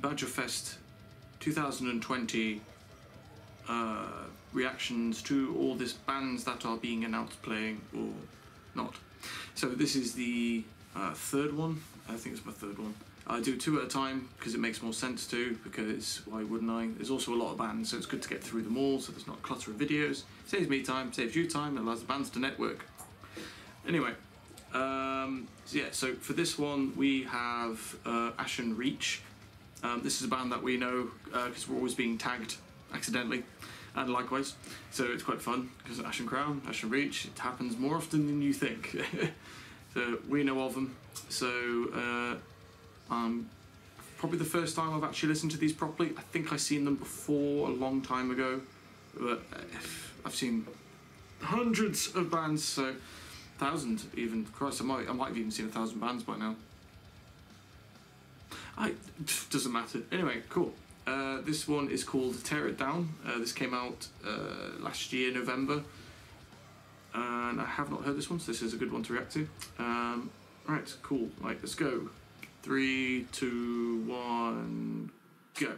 Badgerfest 2020 reactions to all these bands that are being announced playing or not. So this is the third one. I think it's my third one. I do two at a time because it makes more sense to, because why wouldn't I? There's also a lot of bands, so it's good to get through them all so there's not a clutter of videos. Saves me time, saves you time, and allows the bands to network. Anyway, so for this one we have Ashen Reach. This is a band that we know because we're always being tagged accidentally, and likewise, so it's quite fun because Ashen Crown, Ashen Reach, it happens more often than you think. So we know of them, so probably the first time I've actually listened to these properly. I think I've seen them before a long time ago, but I've seen hundreds of bands, so thousands even. Christ, I might have even seen 1,000 bands by now. Doesn't matter. Anyway, cool. This one is called Tear It Down. This came out last year, November, and I have not heard this one, so this is a good one to react to. Right, cool. Right, let's go. 3, 2, 1, go.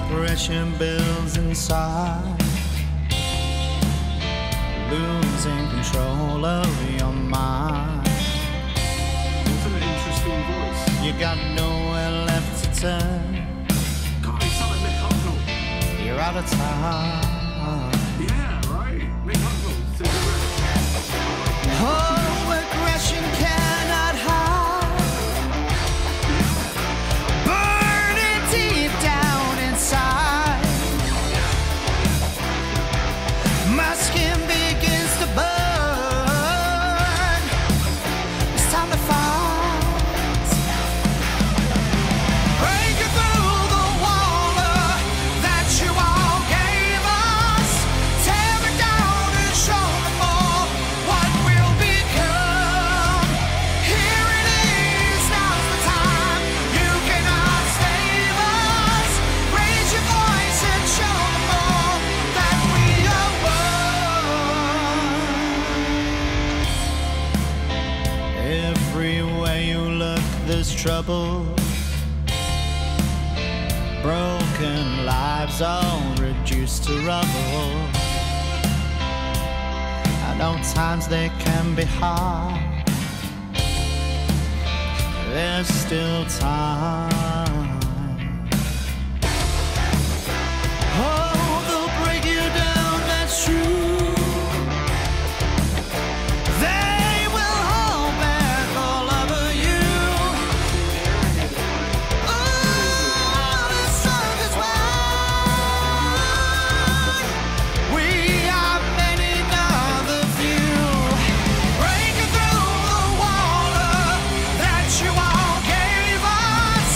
Pressure builds inside, losing control of your mind. That's an interesting voice. You got nowhere left to turn. God, it sounds like Mick Hucknall. You're out of time. Yeah, right. Mick Hucknall. Oh, aggression cannot hide, burning deep down inside. My skin begins to burn. It's time to fight. Breaking through the wall that you all gave us. Tear it down and show them all what we'll become. Here it is, now's the time. You cannot save us. Raise your voice and show them all that we are one. Everywhere you look, there's trouble. Broken lives all reduced to rubble. I know times they can be hard. There's still time. Oh, they'll break you down, that's true. They will hold back all over you. Oh, the sun is wide. We are many, not the few. Breaking through the wall that you all gave us.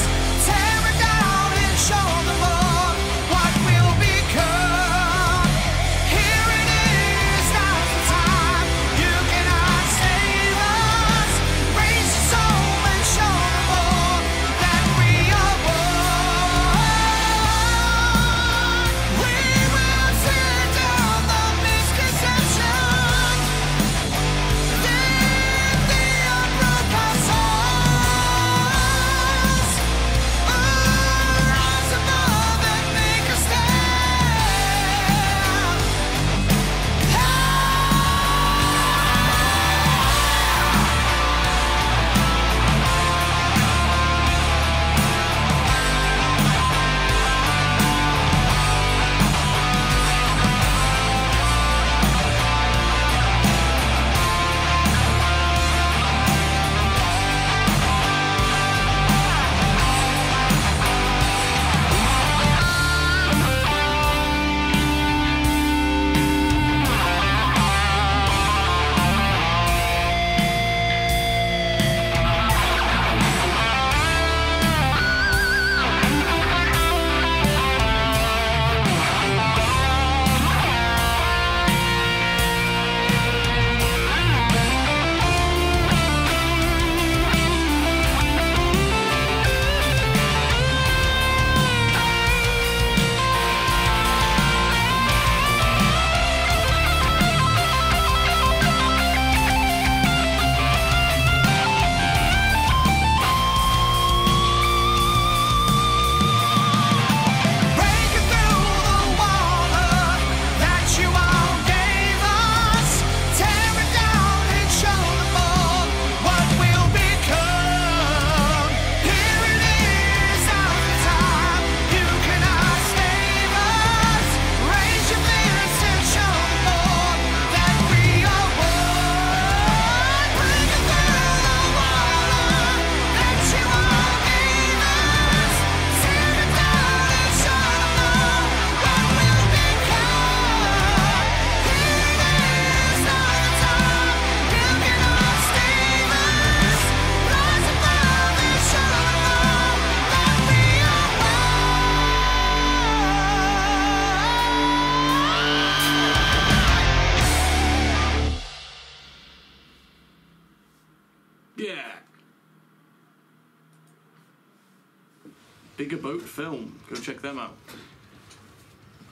Bigger Boat Film. Go check them out.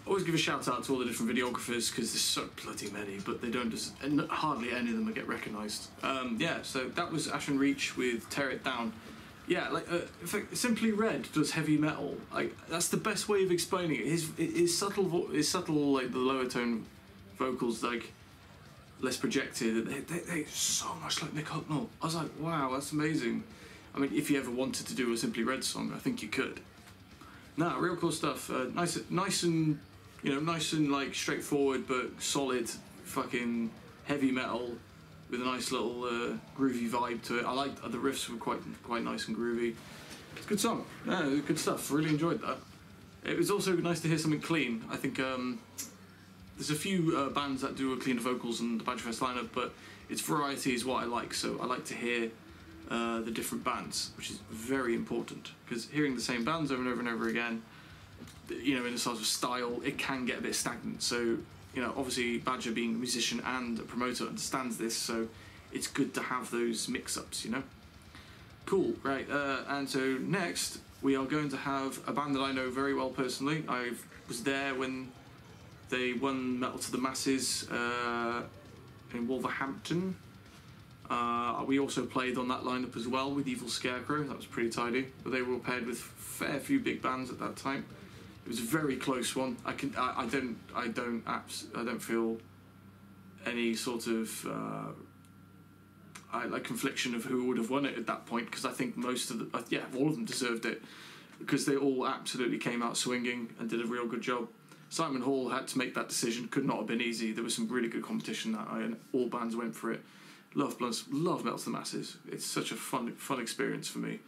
Always give a shout out to all the different videographers because there's so bloody many, but they don't just, and hardly any of them get recognised. Yeah, so that was Ashen Reach with Tear It Down. Yeah, like Simply Red does heavy metal. Like that's the best way of explaining it. His subtle, like the lower tone vocals, like less projected. They so much like Nick Hucknall. I was like, wow, that's amazing. I mean, if you ever wanted to do a Simply Red song, I think you could. Nah, real cool stuff. Nice and like straightforward but solid fucking heavy metal with a nice little groovy vibe to it. I liked the riffs were quite nice and groovy. It's a good song. Yeah, good stuff. Really enjoyed that. It was also nice to hear something clean. I think there's a few bands that do cleaner vocals in the Badgerfest lineup, but its variety is what I like. So I like to hear the different bands, which is very important because hearing the same bands over and over and over again, in a sort of style, it can get a bit stagnant. So, obviously Badger being a musician and a promoter understands this, so it's good to have those mix-ups, Cool, right, and so next we are going to have a band that I know very well personally. I was there when they won Metal to the Masses in Wolverhampton. We also played on that lineup as well with Evil Scarecrow. That was pretty tidy, but they were paired with a fair few big bands at that time. It was a very close one. I don't feel any sort of confliction of who would have won it at that point, because I think most of all of them deserved it because they all absolutely came out swinging and did a real good job. Simon Hall had to make that decision. Could not have been easy. There was some really good competition that night, and all bands went for it. Love Metal to the Masses. It's such a fun experience for me.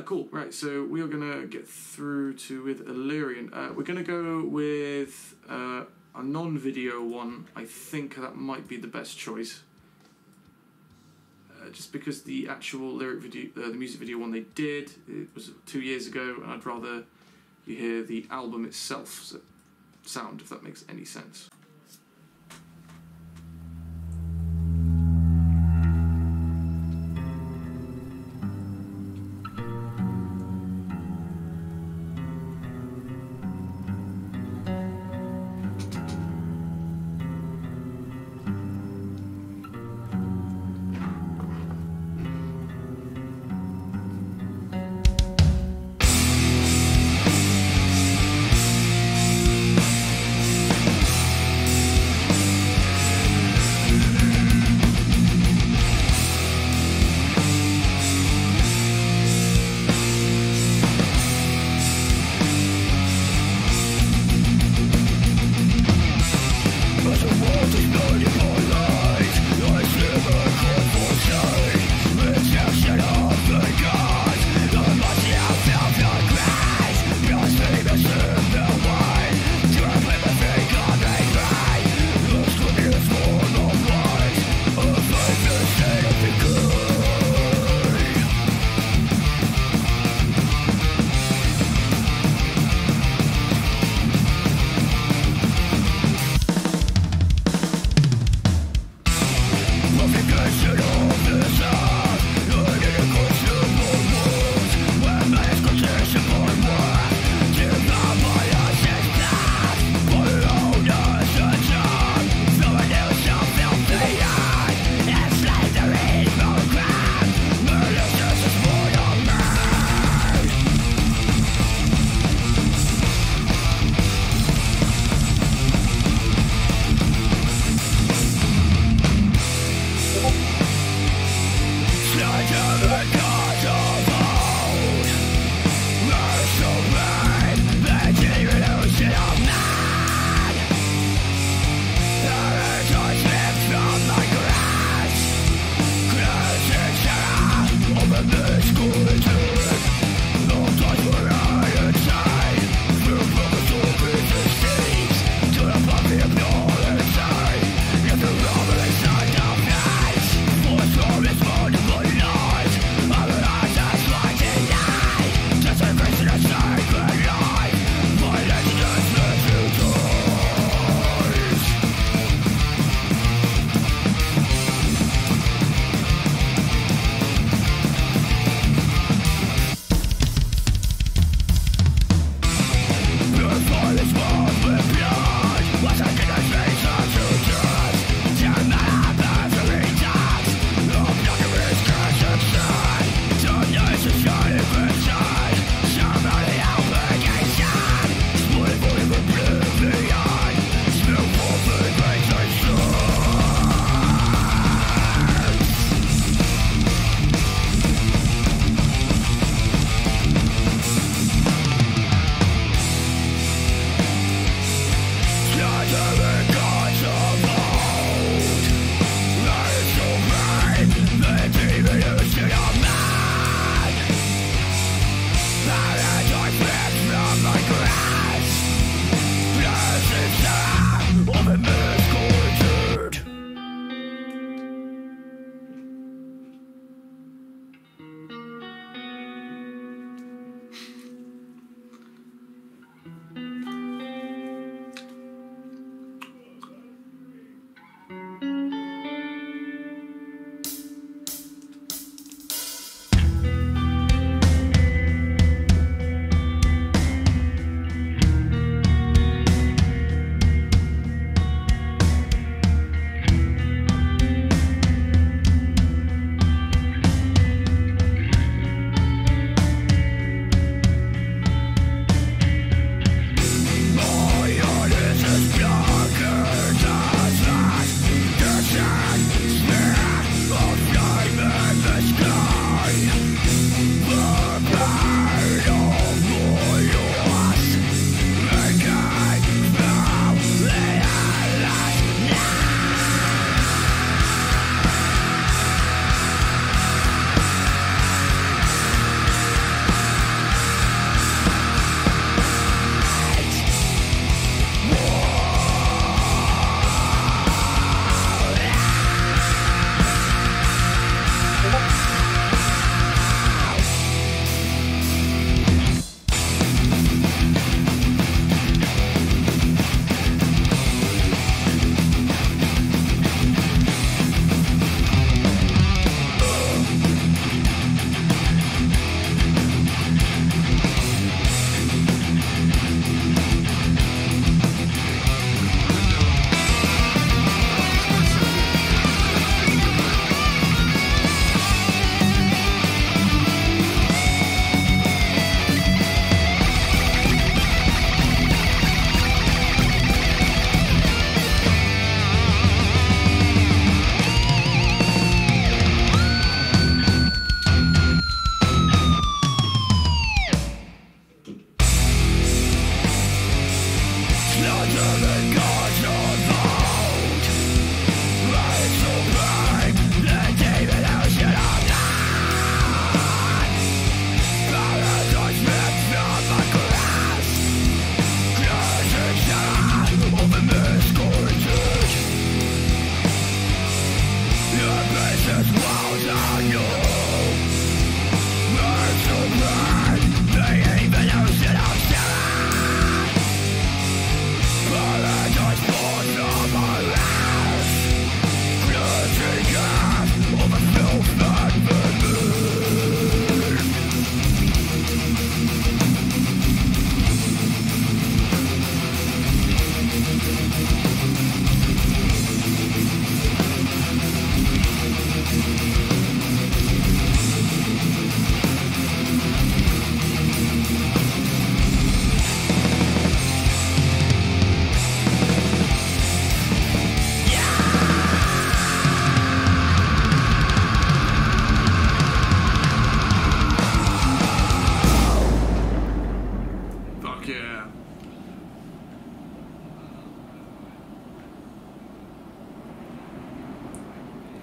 Cool, right, so we are going to get through with Elyrean. We're going to go with a non-video one. I think that might be the best choice. Just because the actual lyric video, the music video one they did, it was 2 years ago, and I'd rather you hear the album itself sound, if that makes any sense.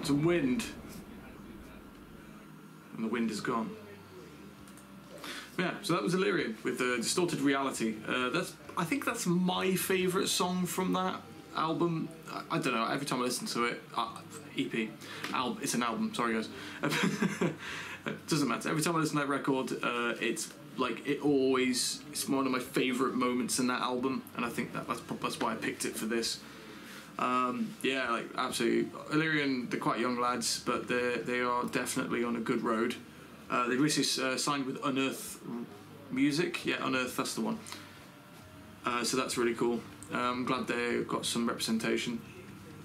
some wind, and the wind is gone. Yeah, so that was Elyrean with Distorted Reality. I think that's my favourite song from that album. I don't know, every time I listen to it, EP, it's an album, sorry guys. It doesn't matter, every time I listen to that record, it's like, it's one of my favourite moments in that album, and I think that's why I picked it for this. Yeah, like, absolutely. Elyrean, they're quite young lads, but they are definitely on a good road. They recently signed with Unearth Music. Yeah, Unearth, that's the one. So that's really cool. I'm glad they got some representation.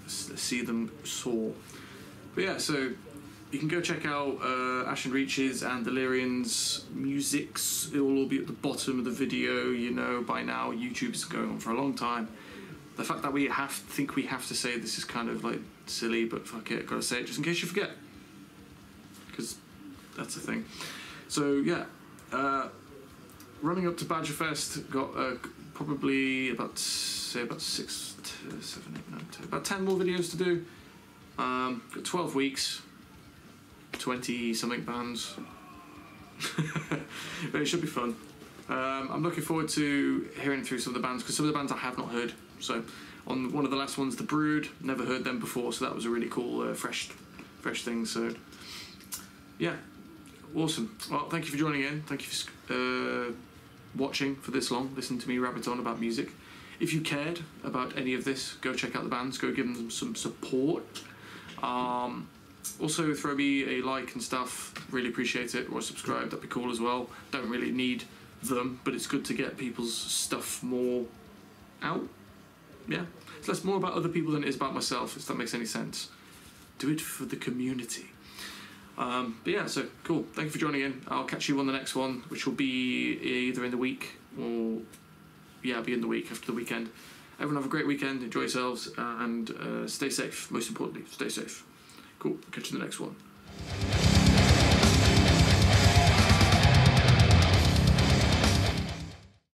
See them soar. But yeah, so you can go check out Ashen Reach's and Elyrean's musics. It will all be at the bottom of the video. You know, by now, YouTube's going on for a long time. The fact that we think we have to say this is kind of like silly, but fuck it, gotta say it just in case you forget. Because that's the thing. So yeah, running up to Badgerfest, got probably about 6 to 7, 8, 9, 10, about 10 more videos to do. Got 12 weeks, 20 something bands. But it should be fun. I'm looking forward to hearing through some of the bands, because some of the bands I have not heard. So on one of the last ones, The Brood, never heard them before, so that was a really cool fresh thing. So yeah, awesome. Well, thank you for joining in. Thank you for watching for this long, listen to me rabbit on about music. If you cared about any of this, go check out the bands, go give them some support. Also throw me a like and stuff, really appreciate it, or subscribe, that'd be cool as well. Don't really need them, but it's good to get people's stuff more out. Yeah, it's less more about other people than it is about myself, if that makes any sense. Do it for the community. But yeah, so cool. Thank you for joining in. I'll catch you on the next one, which will be either in the week or, yeah, it'll be in the week after the weekend. Everyone have a great weekend, enjoy yourselves, and stay safe. Most importantly, stay safe. Cool, catch you in the next one.